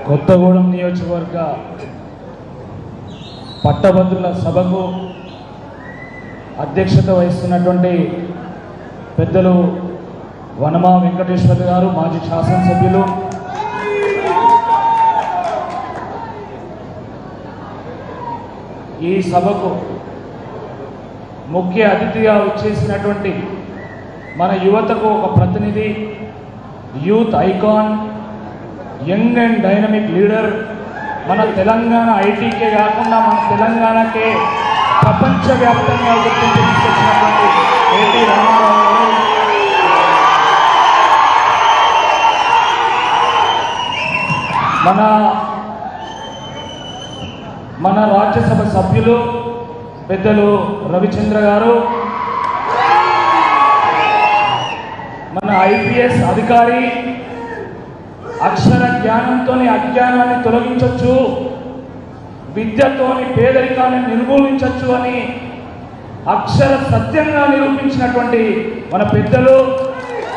కొత్తగూడెం నియోజకవర్గ పట్టభద్రుల సభకు అధ్యక్షత వహిస్తున్నటువంటి పెద్దలు వనమా వెంకటేశ్వర్ గారు, మాజీ శాసనసభ్యులు, ఈ సభకు ముఖ్య అతిథిగా వచ్చేసినటువంటి మన యువతకు ఒక ప్రతినిధి, youth icon, young and dynamic leader, మన తెలంగాణ ఐటీకే కాకుండా మన తెలంగాణకే ప్రపంచవ్యాప్తంగా గుర్తింపు తీసుకొచ్చినటువంటి కేటీ రామారావు గారు, మన రాజ్యసభ సభ్యులు పెద్దలు రవిచంద్ర గారు, మన ఐపీఎస్ అధికారి, అక్షర జ్ఞానంతోని అజ్ఞానాన్ని తొలగించవచ్చు, విద్యతోని పేదరికాన్ని నిర్మూలించవచ్చు అని అక్షర సత్యంగా నిరూపించినటువంటి మన పెద్దలు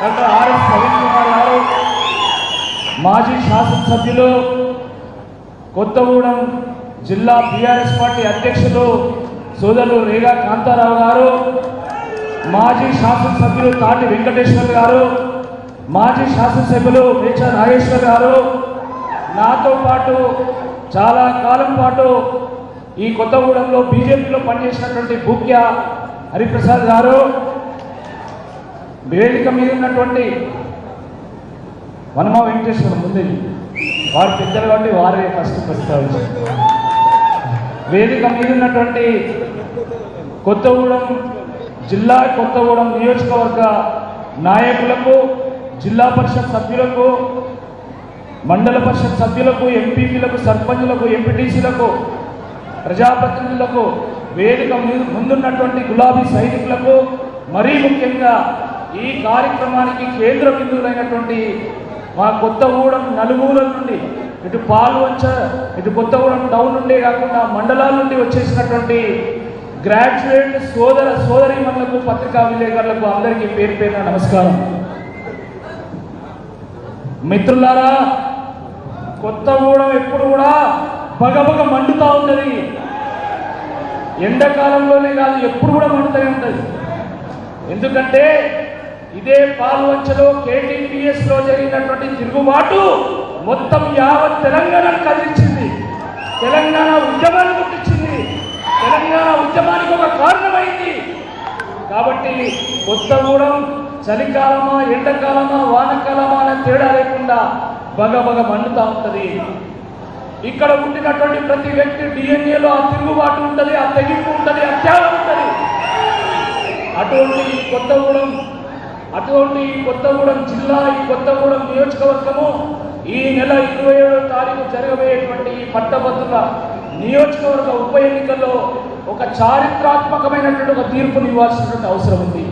డాక్టర్ ఆర్ఎస్ ప్రవీణ్ కుమార్ గారు, మాజీ శాసనసభ్యులు, కొత్తగూడెం జిల్లా బీఆర్ఎస్ పార్టీ అధ్యక్షులు సోదరులు రేగా కాంతారావు గారు, మాజీ శాసనసభ్యులు తాటి వెంకటేశ్వర్ గారు, మాజీ శాసనసభ్యులు మేచా నాగేశ్వర్ గారు, నాతో పాటు చాలా కాలం పాటు ఈ కొత్తగూడెంలో బీజేపీలో పనిచేసినటువంటి భూక్య హరిప్రసాద్ గారు, వేదిక మీద ఉన్నటువంటి వనమా వెంకటేశ్వర ముందు వారు పెద్దలు కాబట్టి వారే ఫస్ట్ ప్రస్తావించారు. వేదిక మీద ఉన్నటువంటి కొత్తగూడెం జిల్లా, కొత్తగూడెం నియోజకవర్గ నాయకులకు, జిల్లా పరిషత్ సభ్యులకు, మండల పరిషత్ సభ్యులకు, ఎంపీపీలకు, సర్పంచులకు, ఎంపీటీసీలకు, ప్రజాప్రతినిధులకు, వేదిక ముందున్నటువంటి గులాబీ సైనికులకు, మరీ ముఖ్యంగా ఈ కార్యక్రమానికి కేంద్ర బిందువులైనటువంటి మా కొత్తగూడెం నలుమూలల నుండి, ఇటు పాల్వంచ, ఇటు కొత్తగూడెం టౌన్ నుండే కాకుండా మండలాల నుండి వచ్చేసినటువంటి గ్రాడ్యుయేట్ సోదరీమణులకు, పత్రికా విలేకరులకు అందరికీ పేరు పేరున నమస్కారం. మిత్రులారా, కొత్తగూడెం ఎప్పుడు కూడా బగబగ మండుతూ ఉంటుంది. ఎండాకాలంలోనే కాదు, ఎప్పుడు కూడా మండుతూనే ఉంటుంది. ఎందుకంటే ఇదే పాల్వంచలో కేటీపీఎస్లో జరిగినటువంటి తిరుగుబాటు మొత్తం యావత్ తెలంగాణను కదిలించింది, తెలంగాణ ఉద్యమాన్ని గుర్తించింది, తెలంగాణ ఉద్యమానికి ఒక కారణమైంది. కాబట్టి కొత్తగూడెం చలికాలమా, ఎండాకాలమా, వానకాలమా అనే తేడా లేకుండా బగబగ మండుతూ ఉంటుంది. ఇక్కడ ఉండినటువంటి ప్రతి వ్యక్తి డిఎన్ఏలో ఆ తిరుగుబాటు ఉంటుంది, ఆ తెగింపు ఉంటుంది, ఆ త్యాగం ఉంటుంది. అటువంటి కొత్తగూడెం జిల్లా, ఈ కొత్తగూడెం నియోజకవర్గము ఈ నెల 27వ తారీఖు జరగబోయేటువంటి ఈ పట్టభద్రుల నియోజకవర్గ ఉప ఎన్నికల్లో ఒక చారిత్రాత్మకమైనటువంటి ఒక తీర్పుని ఇవ్వాల్సినటువంటి అవసరం ఉంది.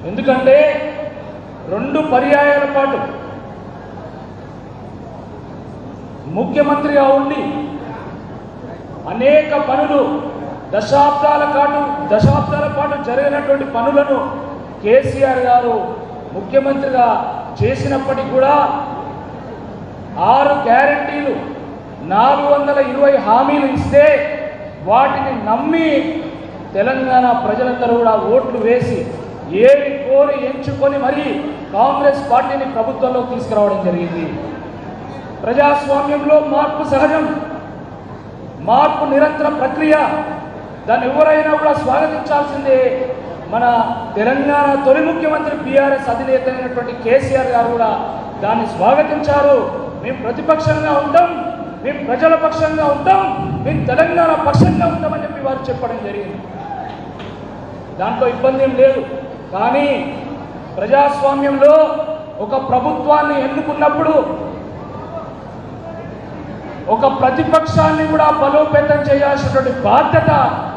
ఎందుకంటే 2 పర్యాయాల పాటు ముఖ్యమంత్రిగా ఉండి అనేక పనులు దశాబ్దాల పాటు జరిగినటువంటి పనులను కేసీఆర్ గారు ముఖ్యమంత్రిగా చేసినప్పటికీ కూడా 6 గ్యారంటీలు, 420 హామీలు ఇస్తే వాటిని నమ్మి తెలంగాణ ప్రజలందరూ కూడా ఓట్లు వేసి ఏరి కోరి ఎంచుకొని మరీ కాంగ్రెస్ పార్టీని ప్రభుత్వంలోకి తీసుకురావడం జరిగింది. ప్రజాస్వామ్యంలో మార్పు సహజం, మార్పు నిరంతర ప్రక్రియ, దాన్ని ఎవరైనా కూడా స్వాగతించాల్సిందే. మన తెలంగాణ తొలి ముఖ్యమంత్రి బీఆర్ఎస్ అధినేత అయినటువంటి కేసీఆర్ గారు కూడా దాన్ని స్వాగతించారు. మేము ప్రతిపక్షంగా ఉంటాం, మేము ప్రజల పక్షంగా ఉంటాం, మేము తెలంగాణ పక్షంగా ఉంటామని చెప్పి వారు చెప్పడం జరిగింది. దాంట్లో ఇబ్బంది ఏం లేదు. కానీ ప్రజాస్వామ్యంలో ఒక ప్రభుత్వాన్ని ఎన్నుకున్నప్పుడు ఒక ప్రతిపక్షాన్ని కూడా బలోపేతం చేయాల్సినటువంటి బాధ్యత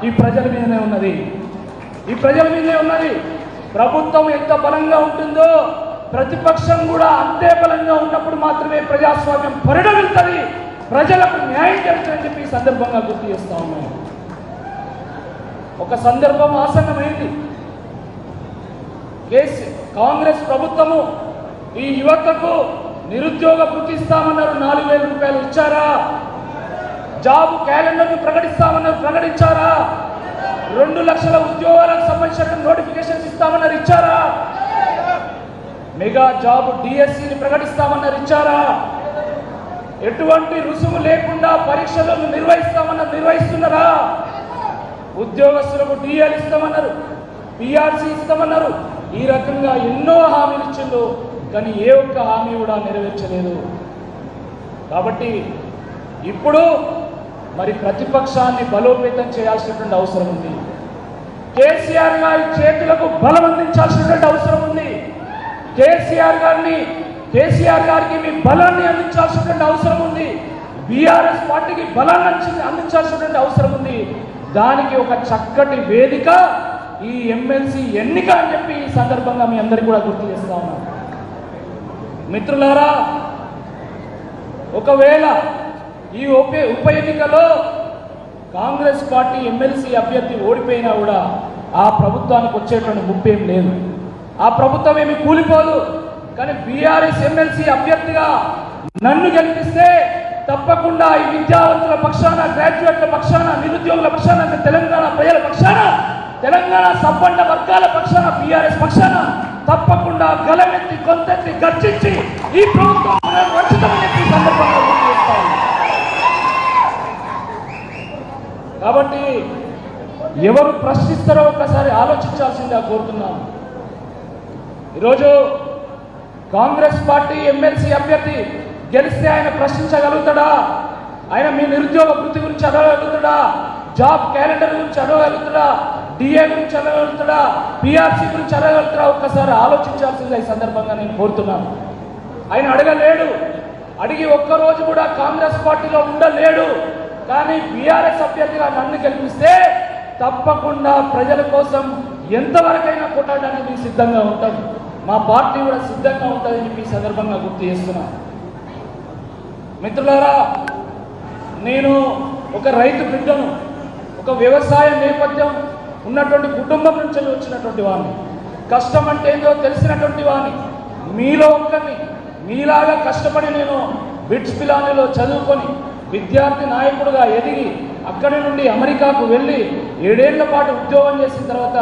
ఈ ప్రజల మీదనే ఉన్నది. ప్రభుత్వం ఎంత బలంగా ఉంటుందో ప్రతిపక్షం కూడా అంతే బలంగా ఉన్నప్పుడు మాత్రమే ప్రజాస్వామ్యం పరిణమిస్తుంది, ప్రజలకు న్యాయం జరుగుతుందని చెప్పి ఈ సందర్భంగా గుర్తు చేస్తా ఉన్నాను. ఒక సందర్భం ఆసన్నమైంది. కాంగ్రెస్ ప్రభుత్వము ఈ యువతకు నిరుద్యోగ భృతి ఇస్తామన్నారు, 4,000 రూపాయలు ఇచ్చారా? జాబ్ క్యాలెండర్ను ప్రకటించారా? 2 లక్షల ఉద్యోగాలకు సంబంధించిన నోటిఫికేషన్స్ ఇస్తామన్నారు, ఇచ్చారా? మెగా జాబ్ డిఎస్సిని ప్రకటిస్తామన్నారు, ఇచ్చారా? ఎటువంటి రుసుము లేకుండా పరీక్షలను నిర్వహిస్తున్నారా? ఉద్యోగస్తులకు డిఎల్ ఇస్తామన్నారు, పిఆర్సి ఇస్తామన్నారు. ఈ రకంగా ఎన్నో హామీలు ఇచ్చిండు, కానీ ఏ ఒక్క హామీ కూడా నెరవేర్చలేదు. కాబట్టి ఇప్పుడు మరి ప్రతిపక్షాన్ని బలోపేతం చేయాల్సినటువంటి అవసరం ఉంది. కేసీఆర్ గారి చేతులకు బలం అందించాల్సినటువంటి అవసరం ఉంది. కేసీఆర్ గారికి మీ బలాన్ని అందించాల్సినటువంటి అవసరం ఉంది. బీఆర్ఎస్ పార్టీకి బలాన్ని అందించాల్సినటువంటి అవసరం ఉంది. దానికి ఒక చక్కటి వేదిక ఈ ఎమ్మెల్సీ ఎన్నిక అని చెప్పి ఈ సందర్భంగా మీ అందరికీ కూడా గుర్తు చేస్తా ఉన్నాను. మిత్రులారా, ఒకవేళ ఈ ఉప ఎన్నికలో కాంగ్రెస్ పార్టీ ఎమ్మెల్సీ అభ్యర్థి ఓడిపోయినా కూడా ఆ ప్రభుత్వానికి వచ్చేటువంటి ముప్పేం లేదు, ఆ ప్రభుత్వం ఏమి కూలిపోదు. కానీ బీఆర్ఎస్ ఎమ్మెల్సీ అభ్యర్థిగా నన్ను గెలిపిస్తే తప్పకుండా ఈ విద్యావంతుల పక్షాన, గ్రాడ్యుయేట్ల పక్షాన, నిరుద్యోగుల పక్షాన, తెలంగాణ ప్రజల పక్షాన, తెలంగాణ సంపన్న వర్గాల పక్షాన, బీఆర్ఎస్ పక్షాన తప్పకుండా గలమెత్తి గొంతెత్తి గర్జించి ఈ ప్రభుత్వం రక్షితమని చెప్పి సందర్భంగా గుర్తు చేస్తాను. కాబట్టి ఎవరు ప్రశ్నిస్తారో ఒక్కసారి ఆలోచించాల్సిందిగా కోరుతున్నాను. ఈరోజు కాంగ్రెస్ పార్టీ ఎమ్మెల్సీ అభ్యర్థి గెలిస్తే ఆయన ప్రశ్నించగలుగుతాడా? ఆయన మీ నిరుద్యోగ వృత్తి గురించి అడగగలుగుతాడా? జాబ్ క్యాలెండర్ గురించి అడగగలుగుతాడా? డిఏ గురించి అడగగలుగుతాడా? పిఆర్సీ గురించి అడగగలుగుతాడా? ఒక్కసారి ఆలోచించాల్సిందిగా ఈ సందర్భంగా నేను కోరుతున్నాను. ఆయన అడగలేడు, అడిగి ఒక్కరోజు కూడా కాంగ్రెస్ పార్టీలో ఉండలేడు. కానీ బీఆర్ఎస్ అభ్యర్థిగా నన్ను గెలిపిస్తే తప్పకుండా ప్రజల కోసం ఎంతవరకైనా కొట్టడానికి సిద్ధంగా ఉంటాం, మా పార్టీ కూడా సిద్ధంగా ఉంటుందని చెప్పి ఈ సందర్భంగా గుర్తు చేస్తున్నాను. మిత్రులారా, నేను ఒక రైతు బిడ్డను, ఒక వ్యవసాయ నేపథ్యం ఉన్నటువంటి కుటుంబం నుంచి వచ్చినటువంటి వాడిని, కష్టం అంటే ఏందో తెలిసినటువంటి వాడిని, మీలో ఒక్కరిని. మీలాగా కష్టపడి నేను బిట్స్ పిలానీలో చదువుకొని విద్యార్థి నాయకుడుగా ఎదిగి అక్కడి నుండి అమెరికాకు వెళ్ళి 7 ఏళ్ల పాటు ఉద్యోగం చేసిన తర్వాత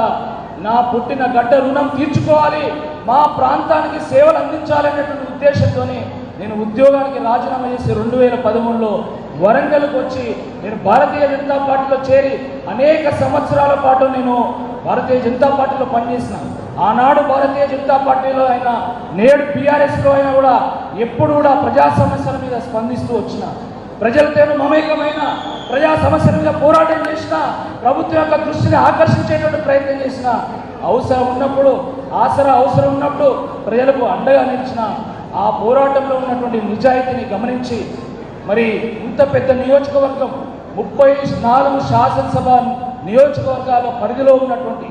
నా పుట్టిన గడ్డ రుణం తీర్చుకోవాలి, మా ప్రాంతానికి సేవలు అందించాలనేటువంటి ఉద్దేశంతోనే నేను ఉద్యోగానికి రాజీనామా చేసి 2013లో వరంగల్కి వచ్చి నేను భారతీయ జనతా పార్టీలో చేరి అనేక సంవత్సరాల పాటు నేను భారతీయ జనతా పార్టీలో పనిచేసిన. ఆనాడు భారతీయ జనతా పార్టీలో అయినా, నేడు బీఆర్ఎస్లో అయినా కూడా ఎప్పుడు కూడా ప్రజా సమస్యల మీద స్పందిస్తూ వచ్చిన, ప్రజలతో మమేకమైన, ప్రజా సమస్యల మీద పోరాటం చేసిన, ప్రభుత్వం యొక్క దృష్టిని ఆకర్షించేటువంటి ప్రయత్నం చేసిన, అవసరం ఉన్నప్పుడు ఆసరా అవసరం ఉన్నప్పుడు ప్రజలకు అండగా నిలిచిన, ఆ పోరాటంలో ఉన్నటువంటి నిజాయితీని గమనించి మరి ఇంత పెద్ద నియోజకవర్గం 34 శాసనసభ నియోజకవర్గాల పరిధిలో ఉన్నటువంటి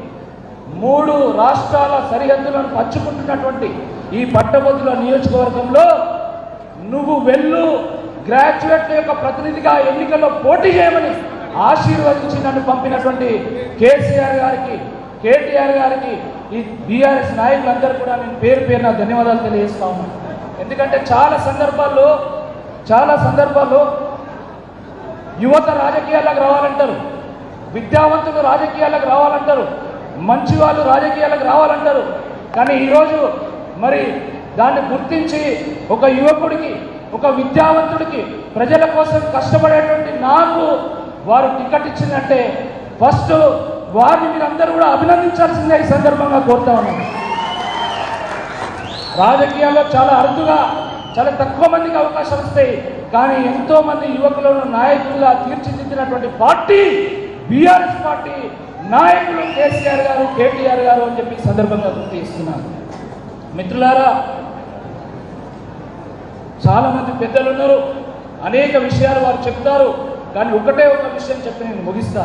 3 రాష్ట్రాల సరిహద్దులను పంచుకుంటున్నటువంటి ఈ పట్టభద్రుల నియోజకవర్గంలో నువ్వు వెళ్ళు, గ్రాడ్యుయేట్ల యొక్క ప్రతినిధిగా ఎన్నికల్లో పోటీ చేయమని ఆశీర్వదించి నన్ను పంపినటువంటి కేసీఆర్ గారికి, కేటీఆర్ గారికి, ఈ బీఆర్ఎస్ నాయకులందరూ కూడా నేను పేరున ధన్యవాదాలు తెలియజేస్తా ఉన్నాను. ఎందుకంటే చాలా సందర్భాల్లో యువత రాజకీయాలకు రావాలంటారు, విద్యావంతులు రాజకీయాలకు రావాలంటారు, మంచి వాళ్ళు రాజకీయాలకు రావాలంటారు. కానీ ఈరోజు మరి దాన్ని గుర్తించి ఒక యువకుడికి, ఒక విద్యావంతుడికి, ప్రజల కోసం కష్టపడేటువంటి నాకు వారు టికెట్ ఇచ్చిందంటే ఫస్ట్ వారిని మీరందరూ కూడా అభినందించాల్సిందే ఈ సందర్భంగా కోరుతా ఉన్నాను. రాజకీయాల్లో చాలా అరుదుగా, చాలా తక్కువ మందికి అవకాశాలు వస్తాయి. కానీ ఎంతో మంది యువకులను నాయకులుగా తీర్చిదిద్దినటువంటి పార్టీ బీఆర్ఎస్ పార్టీ, నాయకులు కేసీఆర్ గారు, కేటీఆర్ గారు అని చెప్పి ఈ సందర్భంగా గుర్తు చేస్తున్నాను. మిత్రులారా, చాలా మంది పెద్దలు ఉన్నారు, అనేక విషయాలు వారు చెప్తారు. కానీ ఒకటే ఒక విషయం చెప్పి నేను ముగిస్తా.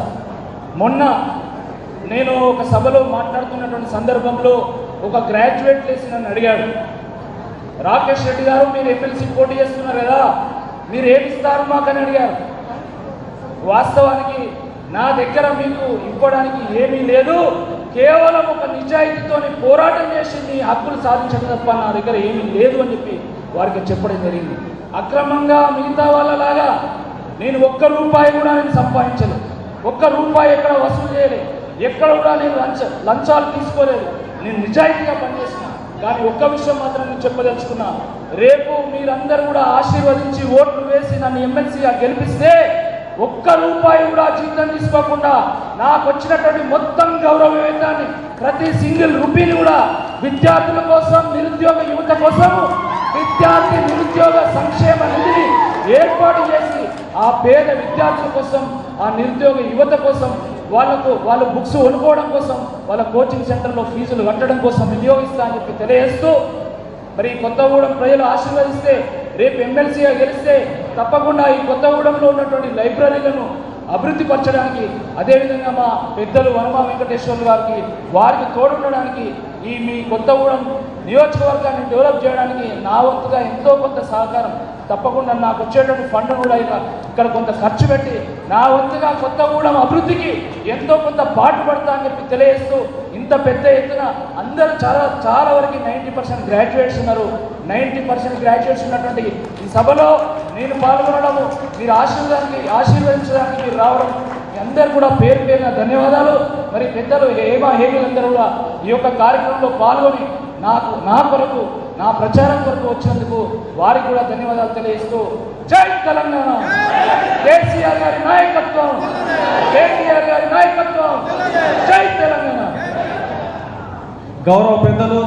మొన్న నేను ఒక సభలో మాట్లాడుతున్నటువంటి సందర్భంలో ఒక గ్రాడ్యుయేట్ లేసి నన్ను అడిగాడు, రాకేష్ రెడ్డి గారు మీరు ఎమ్మెల్సీ పోటీ చేస్తున్నారు కదా, మీరు ఏమిస్తారు మాకని అడిగారు. వాస్తవానికి నా దగ్గర మీకు ఇవ్వడానికి ఏమీ లేదు, కేవలం ఒక నిజాయితీతోని పోరాటం చేసి నీ హక్కులు సాధించడం తప్ప నా దగ్గర ఏమీ లేదు అని చెప్పి వారికి చెప్పడం జరిగింది. అక్రమంగా మిగతా వాళ్ళలాగా నేను ఒక్క రూపాయి కూడా నేను సంపాదించలేదు, ఒక్క రూపాయి ఎక్కడ వసూలు చేయలేదు, ఎక్కడ కూడా నేను లంచాలు తీసుకోలేదు. నేను నిజాయితీగా పనిచేసిన. కానీ ఒక్క విషయం మాత్రం నేను చెప్పదలుచుకున్నా, రేపు మీరందరూ కూడా ఆశీర్వదించి ఓట్లు వేసి నన్ను ఎమ్మెల్సీగా గెలిపిస్తే ఒక్క రూపాయి కూడా జీతం తీసుకోకుండా నాకు వచ్చినటువంటి మొత్తం గౌరవ వేతనాన్ని ప్రతి సింగిల్ రూపీని కూడా విద్యార్థుల కోసం, నిరుద్యోగ యువత కోసం విద్యార్థి నిరుద్యోగ సంక్షేమ నిధిని ఏర్పాటు చేసి ఆ పేద విద్యార్థుల కోసం, ఆ నిరుద్యోగ యువత కోసం, వాళ్ళు బుక్స్ కొనుక్కోవడం కోసం, వాళ్ళ కోచింగ్ సెంటర్లో ఫీజులు కట్టడం కోసం వినియోగిస్తా అని చెప్పి తెలియజేస్తూ, మరి కొత్తగూడెం ప్రజలు ఆశీర్వదిస్తే రేపు ఎమ్మెల్సీగా గెలిస్తే తప్పకుండా ఈ కొత్తగూడెంలో ఉన్నటువంటి లైబ్రరీలను అభివృద్ధి పరచడానికి, అదేవిధంగా మా పెద్దలు వనమా వెంకటేశ్వర్లు గారికి వారికి తోడుండడానికి, ఈ మీ కొత్తగూడెం నియోజకవర్గాన్ని డెవలప్ చేయడానికి నా వంతుగా ఎంతో కొంత సహకారం తప్పకుండా నాకు వచ్చేటువంటి ఫండ్ కూడా ఇక్కడ కొంత ఖర్చు పెట్టి నా వంతుగా కొత్తగూడెం అభివృద్ధికి ఎంతో కొంత పాటుపడతా అని చెప్పి తెలియజేస్తూ, ఇంత పెద్ద ఎత్తున అందరూ చాలా వరకు 90% గ్రాడ్యుయేట్స్ ఉన్నారు. 90% గ్రాడ్యుయేట్స్ ఉన్నటువంటి ఈ సభలో నేను పాల్గొనడము, మీరు ఆశీర్వదించడానికి మీరు రావడం, అందరూ కూడా పేరు పేరున ధన్యవాదాలు. మరి పెద్దలు హేమలందరూ కూడా ఈ యొక్క కార్యక్రమంలో పాల్గొని నా కొరకు, నా ప్రచారం కొరకు వచ్చినందుకు వారికి కూడా ధన్యవాదాలు తెలియజేస్తూ, జై తెలంగాణ, కేసీఆర్ గారి నాయకత్వం, కేటీఆర్ గారి నాయకత్వం, జై తెలంగాణ. గౌరవ పెద్దలు